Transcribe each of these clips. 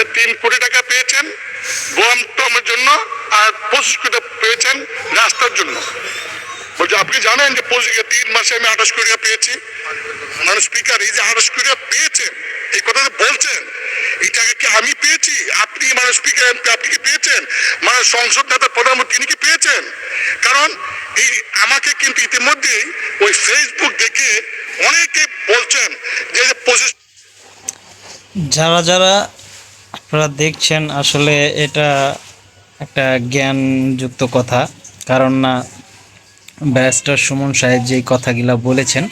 যে 3 কোটি টাকা পেয়েছেন গোয়ামটমের জন্য আর 25 কোটি পেয়েছেন রাস্তার জন্য। বলছে আপনি জানেন যে 3 মাসে আমি 28 কোটি টাকা পেয়েছি। মানে স্পিকার, এই যে 28 কোটি টাকা পেয়েছেন, এই কথা বলছেন, এই টাকা কি আমি পেয়েছি? আপনি মানে স্পিকার আপনি কি পেয়েছেন? মানে সংসদ নেতা প্রধানমন্ত্রী তিনি কি পেয়েছেন? কারণ এই আমাকে কিন্তু ইতিমধ্যেই ওই ফেসবুক দেখে অনেকে বলছেন যে 25। যারা যারা আপনারা দেখছেন, আসলে এটা একটা জ্ঞানযুক্ত কথা। কারণ না, ব্যারিস্টার সুমন সাহেব যেই কথাগুলো বলেছেন,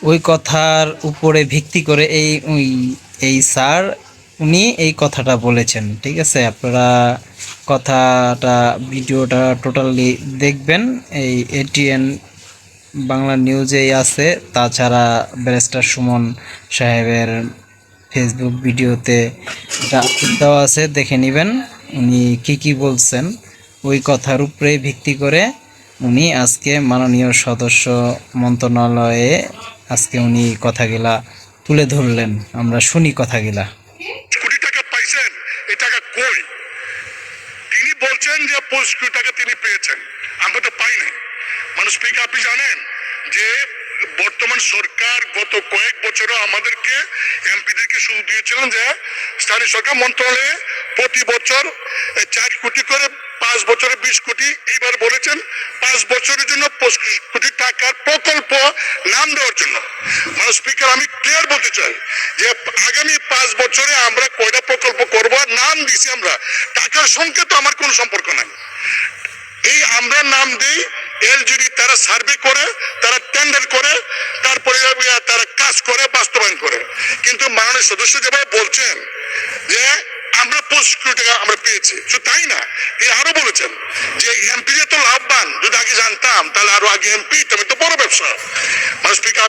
ওই কথার উপরে ভিত্তি করে এই স্যার উনি এই কথাটা বলেছেন। ঠিক আছে, আপনারা কথাটা ভিডিওটা টোটালি দেখবেন। এই এটিএন বাংলা নিউজেই আছে, তাছাড়া ব্যারিস্টার সুমন সাহেবের ফেসবুক ভিডিওতে এটা দেওয়া আছে, দেখে নেবেন উনি কি বলছেন। ওই কথার উপরে ভিত্তি করে উনি আজকে মাননীয় সদস্য মন্ত্রণালয়ে আজকে উনি কথাগুলা তুলে ধরলেন। আমরা শুনি কথাগুলা। কোটি টাকা পাইছেন, এই টাকা কই? তিনি বলছেন যে 25 কোটি টাকা তিনি পেয়েছেন, আমরা তো পাই নাই। মানে স্পিকার, আপনি জানেন যে বর্তমান সরকার গত কয়েক বছরে আমাদেরকে এমপিদেরকে সুযোগ দিয়েছিলেন যে স্থানীয় সরকার মন্ত্রণালয়ে প্রতি বছর 4 কোটি করে, 5 বছরে 20 কোটি, এইবার বলেছেন 5 বছরের জন্য 25 কোটি টাকার প্রকল্প নাম দেওয়ার জন্য। মানে স্পিকার, আমি ক্লিয়ার বলতে চাই যে আগামী 5 বছরে আমরা কয়টা প্রকল্প করব নাম দিছি আমরা, টাকার সঙ্গে তো আমার কোনো সম্পর্ক নাই। এই আমরা নাম দিই, এলজিডি তারা সার্ভে করে, তারা টেন্ডার করে, তারপরে তারা কাজ করে, বাস্তবায়ন করে। কিন্তু মাননীয় সদস্য যেভাবে বলছেন যে আমরা 25 কোটি টাকা আমরা পেয়েছি, শুধু তাই না, তিনি আরো বলেছেন যে এমপি যে তো লাভবান, যদি আগে জানতাম তাহলে আরো আগে এমপি, তবে তো বড় ব্যবসা। মানে স্পিকার।